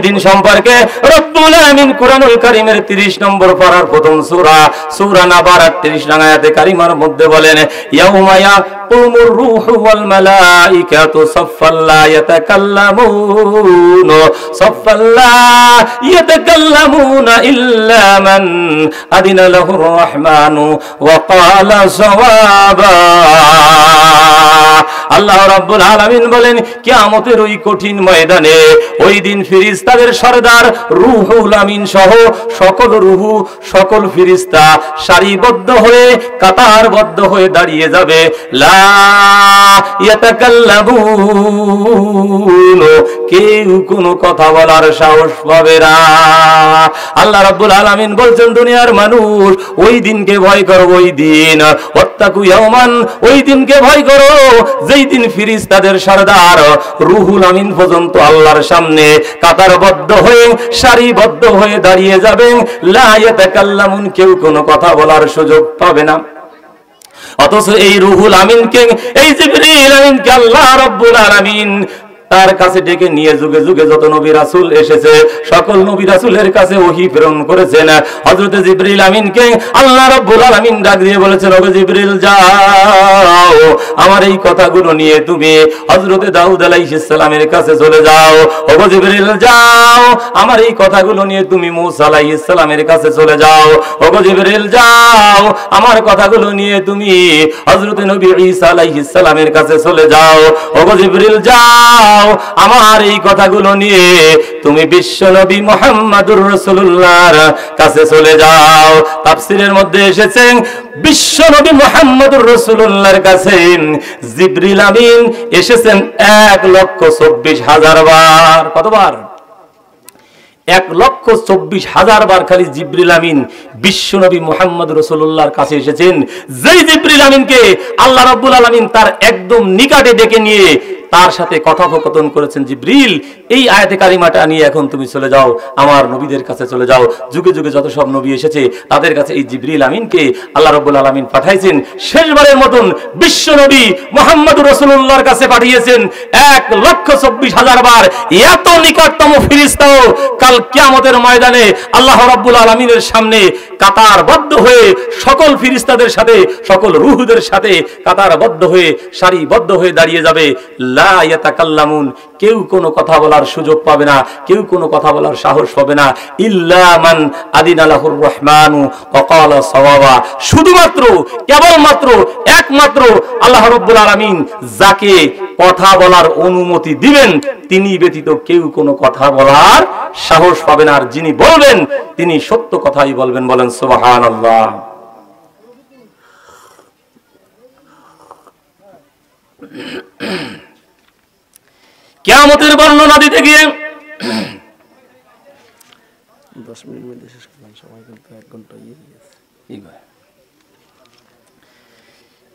দিন সম্পর্কে রব্বুল আলামিন কুরআনুল কারীমের 30 নম্বর পারার প্রথম সূরা নাবার 38 নং আয়াতে কারিমার মধ্যে বলেন, ইয়াউমা ইয়াকুমুর রূহু ওয়াল মালাইকাতু সাফফান লা ইয়াতাকাল্লামুনা ইল্লা মান আদিনা লাহুর রাহমানু ওয়া ক্বালা সাওয়াবা। আল্লাহ রাব্বুল আলামিন বলেন, কিয়ামতের ওই কঠিন ময়দানে ওই দিন ফেরেশতাদের সরদার রূহুল আমিন সহ সকল রূহ সকল ফেরেশতা সারিবদ্ধ হয়ে কাতারবদ্ধ হয়ে দাঁড়িয়ে যাবে। লা ইয়াতাকাল্লামুন, কেউ কোনো কথা বলার সাহস পাবে না। আল্লাহ রাব্বুল আলামিন বলছেন, দুনিয়ার মানুষ ওই দিনকে ভয় করো, ওই দিন ওয়াত্তাকু ইয়াওমান, ওই দিনকে ভয় করো যেই দিন ফেরেশতাদের সরদার রূহুল আমিন পর্যন্ত আল্লাহর সামনে কাতারবদ্ধ হয়ে সারিবদ্ধ হয়ে দাঁড়িয়ে যাবেন। লা ইয়াতাকাল্লামুন, কেউ কোনো কথা বলার সুযোগ পাবে না। অথচ এই রূহুল আমিনকে, এই জিবরিল আমিনকে আল্লাহ রাব্বুল আলামিন তার কাছে ডেকে নিয়ে যুগে যুগে যত নবী রাসূল এসেছে সকল নবী রাসূলের কাছে ওহী প্রেরণ করেছেন। হযরত জিবরিল আমিনকে আল্লাহ রাব্বুল আলামিন ডাক দিয়ে বলেছেন, ওগো জিবরিল যাও, আমার এই কথাগুলো নিয়ে তুমি হযরত দাউদ আলাইহিস সালামের কাছে চলে যাও। ওগো জিবরিল যাও, আমার এই কথাগুলো নিয়ে তুমি মূসা আলাইহিস সালামের কাছে চলে যাও। ওগো জিবরিল যাও, আমার কথাগুলো নিয়ে তুমি হযরত নবী ঈসা আলাইহিস সালামের কাছে চলে যাও। ওগো জিবরিল যাও, আমার এই কথাগুলো নিয়ে তুমি বিশ্ব নবী মুহাম্মদুর রাসূলুল্লাহর কাছে চলে যাও। তাফসীরের মধ্যে এসেছে বিশ্ব নবী মুহাম্মদুর রাসূলুল্লাহর কাছে জিবরিল আমিন এসেছেন 1,24,000 বার। কতবার? 1,24,000 বার খালি জিবরিল আমিন বিশ্ব নবী মুহাম্মদ রাসূলুল্লাহর কাছে এসেছেন। যেই জিবরিল আমিনকে আল্লাহ রাব্বুল আলামিন তার একদম নিকটে ডেকে নিয়ে তার সাথে কথোপকথন করেছেন, জিবরিল এই আয়াতে কারিমাটা নিয়ে এখন তুমি চলে যাও, আমার নবীদের কাছে চলে যাও। যুগে যুগে যত সব নবী এসেছে তাদের কাছে এই জিবরিল আমিনকে আল্লাহ রাব্বুল আলামিন পাঠাইছেন। শেষবারের মতন বিশ্ব নবী মুহাম্মদুর রাসূলুল্লাহর কাছে পাঠিয়েছেন 1,24,000 বার। এত নিকটতম ফেরেশতাও কাল কিয়ামতের ময়দানে আল্লাহ রাব্বুল আলামিনের সামনে কাতারবদ্ধ হয়ে সকল ফেরেশতাদের সাথে সকল রূহদের সাথে কাতারবদ্ধ হয়ে সারিবদ্ধ হয়ে দাঁড়িয়ে যাবে। লা ইয়াতাকাল্লামুন, কেউ কোনো কথা বলার সুযোগ পাবে না, কেউ কোনো কথা বলার সাহস পাবে না। ইল্লা মান আদিনা লাহুর রহমানু ওয়া ক্বালা সাওয়াবা, শুধুমাত্র কেবলমাত্র একমাত্র আল্লাহ রাব্বুল আলামিন যাকে কথা বলার অনুমতি দিবেন তিনি ব্যতীত কেউ কোনো কথা বলার সাহস পাবে না। আর যিনি বলবেন তিনি সত্য কথাই বলবেন। বলেন সুবহানাল্লাহ। কিয়ামতের বর্ণনা দিতে গিয়ে 10 মিনিট মধ্যে শেষ করলাম, সময় কিন্তু 1 ঘন্টা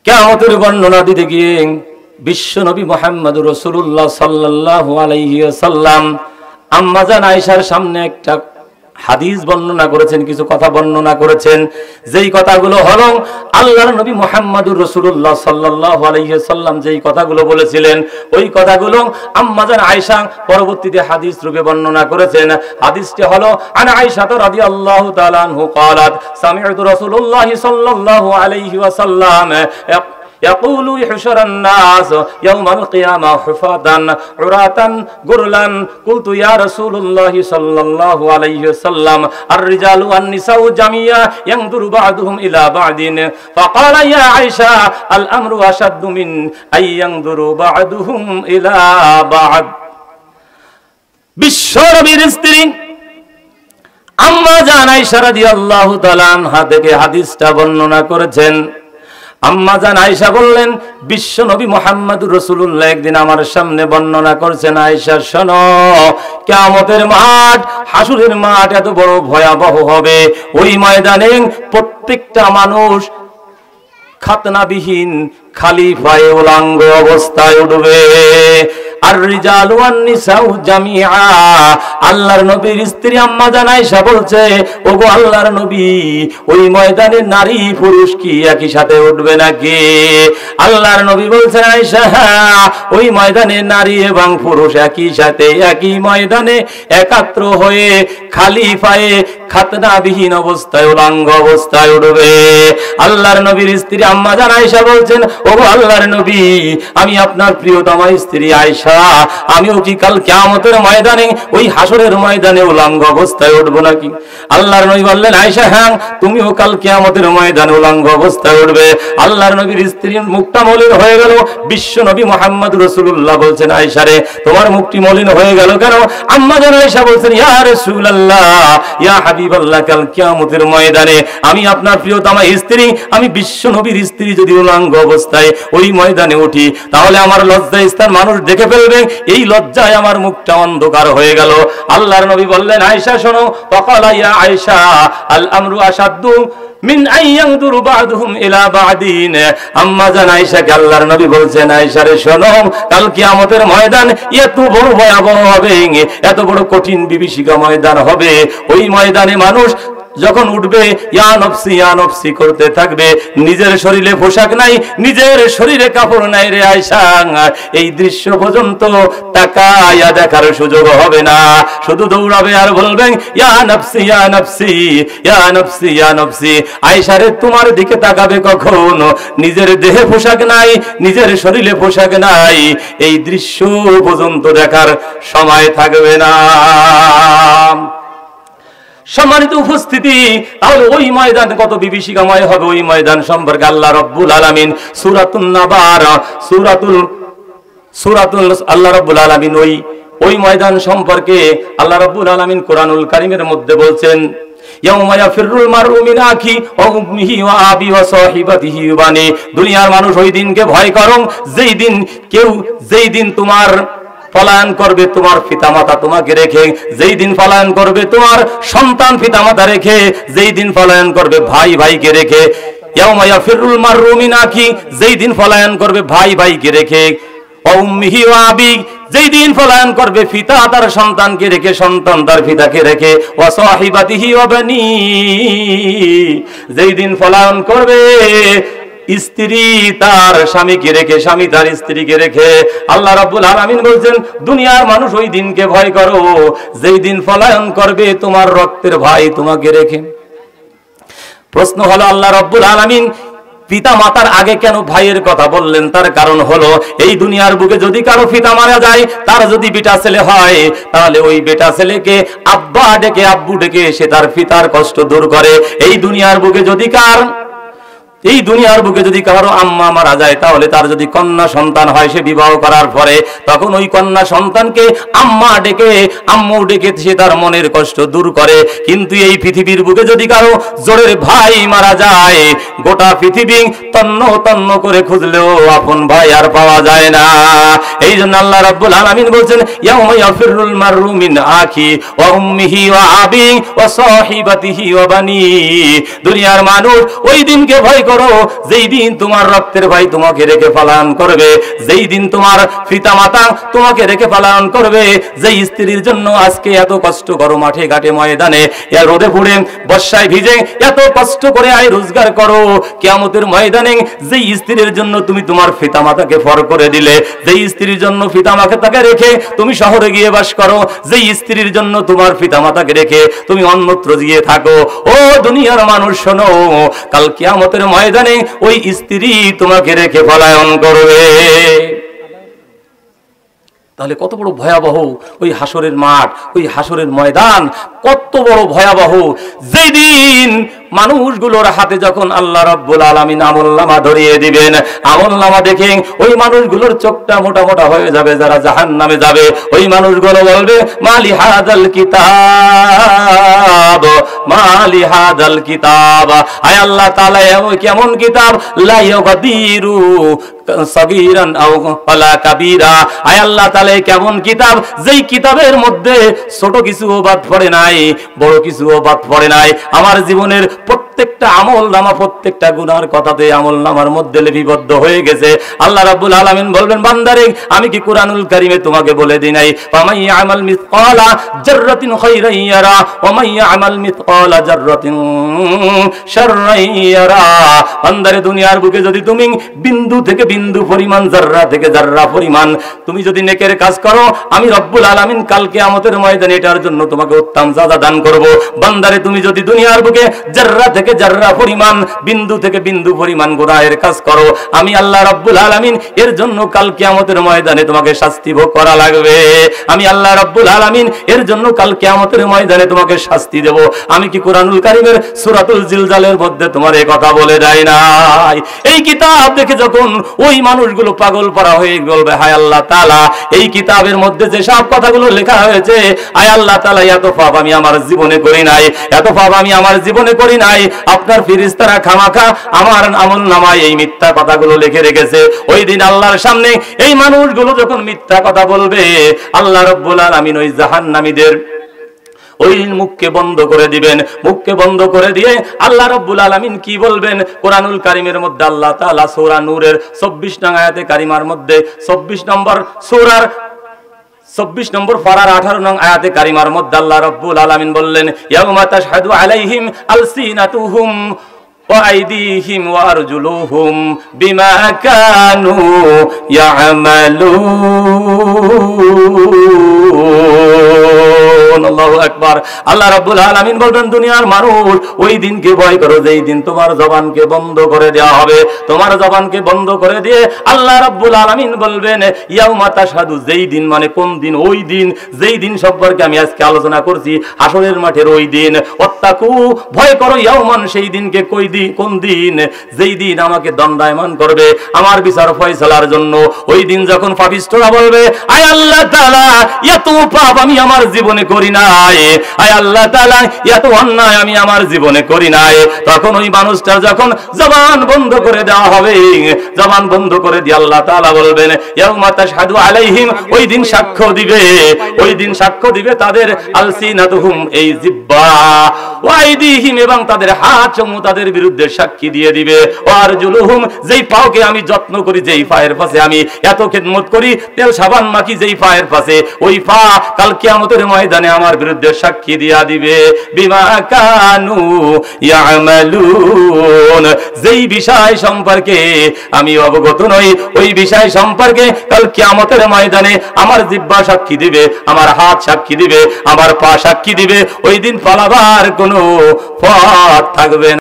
কিয়ামতের বর্ণনা দিতে গিয়ে বিশ্ব নবী মুহাম্মদুর রাসূলুল্লাহ সাল্লাল্লাহু আলাইহি ওয়াসাল্লাম আম্মা জান আয়েশার সামনে একটা হাদিস বর্ণনা করেছেন, কিছু কথা বর্ণনা করেছেন। যেই কথাগুলো হলো আল্লাহর নবী মুহাম্মদুর রাসূলুল্লাহ সাল্লাল্লাহু আলাইহি ওয়াসাল্লাম যেই কথাগুলো বলেছিলেন ওই কথাগুলো আম্মা জান আয়েশা পরবর্তীতে হাদিস রূপে বর্ণনা করেছেন। হাদিসটি হলো আন আয়েশা রাদিয়াল্লাহু তাআলা আনহু قالت سمعت رسول الله صلى الله عليه وسلم يقول يحشر الناس يوم القيامة حفاة عراة غرلا قلت يا رسول الله صلى الله عليه وسلم الرجال والنساء جميعا ينظر بعضهم إلى بعض فقال يا عائشة الأمر أشد من أن ينظر بعضهم إلى بعض। বিশ্বনবীর স্ত্রী আম্মা জান আয়েশা রাদিয়াল্লাহু তাআলা আনহা থেকে হাদিসটা বর্ণনা করেছেন। আম্মা জান আয়েশা বললেন, বিশ্ব নবী মুহাম্মদুর রাসূলুল্লাহ একদিন আমার সামনে বর্ণনা করছেন, আয়েশা শোনো, কিয়ামতের মাঠ, হাসুরের মাঠ এত বড় ভয়াবহ হবে। ওই ময়দানে প্রত্যেকটা মানুষ খাতনাবিহীন খালি পায়ে উলঙ্গ অবস্থায় উঠবে। আর রিজালু ওয়ান নিসাউ জামিআ। আল্লাহর নবীর স্ত্রী আম্মা জান আয়েশা বলছে, ওগো আল্লাহর নবী, ওই ময়দানে নারী পুরুষ কি একই সাথে উঠবে নাকি? আল্লাহর নবী বলছেন, আয়েশা, ওই ময়দানে নারী এবং পুরুষ একই সাথে একই ময়দানে একাত্র হয়ে খালি পায়ে খাতনাবিহীন অবস্থায় উলঙ্গ অবস্থায় উঠবে। আল্লাহর নবীর স্ত্রী আম্মা জান আয়েশা বলছেন, ওগো আল্লাহর নবী, আমি আপনার প্রিয়তমা স্ত্রী আয়েশা, আমিও কি কাল কিয়ামতের ময়দানে ওই হাসরের ময়দানে উলঙ্গ অবস্থায় উঠবো নাকি? আল্লাহর নবী বললেন, আয়েশা, হ্যাঁ, তুমিও কাল কিয়ামতের ময়দানে উলঙ্গ অবস্থায় উঠবে। আল্লাহর নবীর স্ত্রীর মুখটা মলিন হয়ে গেল। বিশ্ব নবী মুহাম্মদ রাসূলুল্লাহ বলছেন, আয়েশা রে, তোমার মুখটি মলিন হয়ে গেল কেন? আম্মা জান আয়েশা বলছেন, ইয়া রাসূলুল্লাহ, ইয়া হাবিবাল্লাহ, কাল কিয়ামতের ময়দানে আমি আপনার প্রিয়তমা স্ত্রী, আমি বিশ্ব নবীর স্ত্রী যদি উলঙ্গ অবস্থায় ওই ময়দানে উঠি, তাহলে আমার লজ্জায় স্থান মানুষ দেখে ফেলবে, এই লজ্জায় আমার মুখটা অন্ধকার হয়ে গেল। আল্লাহর নবী বললেন, আয়েশা শোনো, ফাকালা ইয়া আয়েশা আল আমরু আশাদ্দু মিন আইয়ানদুরু বা'দুহুম ইলা বা'দিন। আম্মা জান আয়েশাকে আল্লাহর নবী বলছেন, আয়েশা রে শোনো, কাল কিয়ামতের ময়দান এত বড় ভয়াবহ হবে, এত বড় কঠিন বিভীষিকা ময়দান হবে। ওই ময়দানে মানুষ যখন উঠবে ইয়া নফসি করতে থাকবে, নিজের শরীরে পোশাক নাই, নিজের শরীরে কাপড় নাই রে আয়েশা, এই দৃশ্য পর্যন্ত তাকায়া দেখার সুযোগ হবে না, শুধু দৌড়াবে আর বলবেন ইয়া নফসি ইয়া নফসি ইয়া নফসি ইয়া নফসি। আয়েশা রে, তোমার দিকে তাকাবে কখন? নিজের দেহে পোশাক নাই, নিজের শরীরে পোশাক নাই, এই দৃশ্য পর্যন্ত দেখার সময় থাকবে না। সম্মানিত উপস্থিতি, তাহলে ওই ময়দান কত বিভীষিকাময় হবে, ওই ময়দান সম্পর্কে আল্লাহ রাব্বুল আলামিন সূরাতুন নাবার সূরাতুল আল্লাহ রাব্বুল আলামিন ওই ময়দান সম্পর্কে আল্লাহ রাব্বুল আলামিন কোরআনুল কারীমের মধ্যে বলছেন, ইয়াউমা ইয়াফিরুল মারউ মিন আখি ওয়া উম্মিহি ওয়া আবি ওয়া সাহিবাতিহি ওয়া বানি। দুনিয়ার মানুষ ওই দিনকে ভয় করো, যেই দিন তোমার পলায়ন করবে তোমার পিতামাতা তোমাকে রেখে, যেই দিন পলায়ন করবে তোমার সন্তান পিতামাতা রেখে, যেই দিন পলায়ন করবে ভাই ভাইকে রেখে। ইয়াউমা ইয়াফিরুল মারউ মিন আখি, যেই দিন পলায়ন করবে ভাই ভাইকে রেখে, ওয়া উম্মিহি ওয়া আবি, যেই দিন পলায়ন করবে পিতা তার সন্তানকে রেখে, সন্তান তার পিতাকে রেখে, ওয়া সাহিবাতিহি ওয়া বানি, যেই দিন পলায়ন করবে স্ত্রী তার স্বামীকে রেখে, স্বামী তার স্ত্রীকে রেখে। আল্লাহ রাব্বুল আলামিন বলছেন, দুনিয়ার মানুষ ওই দিনকে ভয় করো, যেই দিন পলায়ন করবে তোমার রক্তের ভাই তোমাকে রেখে। প্রশ্ন হলো, আল্লাহ রাব্বুল আলামিন পিতা মাতার আগে কেন ভাইয়ের কথা বললেন? তার কারণ হলো, এই দুনিয়ার বুকে যদি কারো পিতা মারা যায়, তার যদি বেটা ছেলে হয়, তাহলে ওই বেটা ছেলেকে আব্বা ডেকে আব্বু ডেকে সে তার পিতার কষ্ট দূর করে। এই দুনিয়ার বুকে যদি কারো আম্মা মারা যায়, তাহলে তার যদি কন্যা সন্তান হয়, সে বিবাহ করার পরে তখন ওই কন্যা সন্তানকে আম্মা ডেকে আম্মু ডেকে সে তার মনের কষ্ট দূর করে। কিন্তু এই পৃথিবীর বুকে যদি কারো জোরের ভাই মারা যায়, গোটা পৃথিবী তন্ন তন্ন করে খুঁজলেও আপন ভাই আর পাওয়া যায় না। এই জন্য আল্লাহ রাব্বুল আলামিন বলছেন, ইয়াউমা ইয়াফিরুল মারউ মিন আখি ওয়া উম্মিহি ওয়া আবি ওয়া সাহিবাতিহি ওয়া বানি। দুনিয়ার মানুষ ওই দিনকে ভয় করো, যেই দিন তোমার রক্তের ভাই তোমাকে রেখে পলায়ন করবে, যেই দিন তোমার পিতা মাতা তোমাকে রেখে পলায়ন করবে। যেই স্ত্রীর জন্য আজকে এত কষ্ট করো, মাঠে ঘাটে ময়দানে রোদে পুড়ে বর্ষায় ভিজে এত কষ্ট করে আয় রোজগার করো, কিয়ামতের ময়দানে যেই স্ত্রীর জন্য তুমি তোমার পিতা মাতাকে ফর করে দিলে, যেই স্ত্রীর জন্য পিতা মাতাকে রেখে তুমি শহরে গিয়ে বাস করো, যেই স্ত্রীর জন্য তোমার পিতা মাতাকে রেখে তুমি অন্যত্র গিয়ে থাকো, ও দুনিয়ার মানুষ শোনো, কাল কিয়ামতের ময়দানে ওই স্ত্রী তোমাকে রেখে পলায়ন করবে। তাহলে কত বড় ভয়াবহ ওই হাসরের মাঠ, ওই হাসরের ময়দান কত বড় ভয়াবহ। যেই দিন মানুষগুলোর হাতে যখন আল্লাহ রাব্বুল আলামিন আমলনামা ধরিয়ে দিবেন, আমলনামা দেখে ওই মানুষগুলোর চোখটা মোটা মোটা হয়ে যাবে, যারা জাহান্নামে যাবে। ওই মানুষগুলো বলবে, মালি হাদাল কিতাব, মালি হাদাল কিতাব, আয় আল্লাহ তাআলা কেমন কিতাব, লা ইউগাদিরু সাগীরান আও ওয়ালা কাবীরা। আয় আল্লাহ তাআলা কেমন কিতাব, যেই কিতাবের মধ্যে ছোট কিছুও বাদ পড়ে নাই, বড় কিছুও বাদ পড়ে নাই। আমার জীবনের প্রত্যেকটা আমল নামা, প্রত্যেকটা গুনার কথাতে আমল নামার মধ্যে লিপিবদ্ধ হয়ে গেছে। আল্লাহ রাব্বুল আলামিন বলবেন, বান্দারে আমি কি কুরআনুল কারীমে তোমাকে বলে দিই নাই, ফামান ইয়ামাল মিসকালা জাররাতিন খায়রান ইয়ারা ওয়া মান ইয়ামাল মিসকালা জাররাতিন শাররান ইয়ারা। বান্দারে দুনিয়ার বুকে যদি তুমি বিন্দু থেকে বিন্দু পরিমাণ, জাররা থেকে জাররা পরিমাণ তুমি যদি নেকের কাজ করো, আমি রব্বুল আলামিন কাল কিয়ামতের ময়দানে এটার জন্য তোমাকে উত্তম সাজা দান করব। বান্দারে তুমি যদি দুনিয়ার বুকে জাররা থেকে জাররা পরিমাণ, বিন্দু থেকে বিন্দু পরিমাণ গুনাহের কাজ করো, আমি আল্লাহ রব্বুল আলামিন এর জন্য কাল কিয়ামতের ময়দানে তোমাকে শাস্তি ভোগ করা লাগবে। আমি আল্লাহ রব্বুল আলামিন এর জন্য কাল কিয়ামতের ময়দানে তোমাকে শাস্তি দেব। আমি কি কুরআনুল কারীমের সূরাতুল জিলজালের মধ্যে তোমার এই কথা বলে যাই নাই? এই কিতাব দেখে যখন ওই মানুষগুলো পাগল পারা হয়ে বলবে, হায় আল্লাহ তাআলা, এই কিতাবের মধ্যে যে সব কথাগুলো লেখা হয়েছে, আয় আল্লাহ তাআলা, এত পাপ আমি আমার জীবনে করি নাই, এত পাপ আমি আমার জীবনে করি নাই। আপনার ফেরেশতারা খামাখা আমার আমল নামায় এই মিথ্যা কথাগুলো লিখে রেখেছে। ওই দিন আল্লাহর সামনে এই মানুষগুলো যখন মিথ্যা কথা বলবে, আল্লাহ রাব্বুল আলামিন ওই জাহান্নামীদের ওই মুখকে বন্ধ করে দিবেন। মুখকে বন্ধ করে দিয়ে আল্লাহ রাব্বুল আলামিন কি বলবেন? কোরআনুল কারীমের মধ্যে আল্লাহ তাআলা সূরা নূরের 24 নং আয়াতে কারিমার মধ্যে 24 নম্বর সূরার 24 নম্বর পারার 18 নং আয়াতে কারিমার মধ্যে আল্লাহ রাব্বুল আলামিন বললেন, ইয়াউমা তাশহাদু আলাইহিম আলসিনাতুহুম ওয়া আইদিহিম ওয়া আরজুলুহুম বিমা কানু ইয়ামালুন। আল্লাহু আকবার। আল্লাহ রাব্বুল আলামিন বলবেন, দুনিয়ার মানুষ ওই দিনকে ভয় করো যেই দিন তোমার জবানকে বন্ধ করে দেওয়া হবে। তোমার জবানকে বন্ধ করে দিয়ে আল্লাহ রাব্বুল আলামিন বলবেন, ইয়াউমা তাশহাদু, যেই দিন মানে কোন দিন? ওই দিন যেই দিন সম্পর্কে আমি আজকে আলোচনা করছি, হাসরের মাঠের ওই দিন। ওয়াত্তাকু, ভয় করো, ইয়াউমান, সেই দিনকে। কোন দিন? যেই দিন আমাকে দণ্ডায়মান করবে আমার বিচার ফয়সালার জন্য। ওই দিন যখন পাপিষ্ঠরা বলবে, আয় আল্লাহ তাআলা, এত পাপ আমি আমার জীবনে করি নাই, আয় আল্লাহ তাআলা, এত অন্যায় আমি আমার জীবনে করি নাই, তখন ওই মানুষটার যখন জবান বন্ধ করে দেওয়া হবে, জবান বন্ধ করে দিয়ে আল্লাহ তাআলা বলবেন, ইয়াউমা তাশহাদু আলাইহিম, ওই দিন সাক্ষ্য দিবে, ওই দিন সাক্ষ্য দিবে তাদের আলসিনাতুহুম, এই জিহ্বা, ওয়া আইদিহিম, এবং তাদের হাত সমূহ তাদের বিরুদ্ধে সাক্ষী দিয়ে দিবে, ওয়া আরজুলুহুম, যেই পাওকে আমি যত্ন করি, যেই পায়ের পাশে আমি এত খেদমত করি, তেল সাবান মাখি যেই পায়ের পাশে, ওই পা কাল কিয়ামতের ময়দানে আমার বিরুদ্ধে সাক্ষী দিয়া দিবে, বিমা কানু ইয়ামালুন, যেই বিষয় সম্পর্কে আমি অবগত নই, ওই বিষয় সম্পর্কে কাল কিয়ামতের ময়দানে আমার জিহ্বা সাক্ষী দিবে, আমার হাত সাক্ষী দিবে, আমার পা সাক্ষী দিবে। ওই দিন পালাবার কোনো পথ থাকবে না।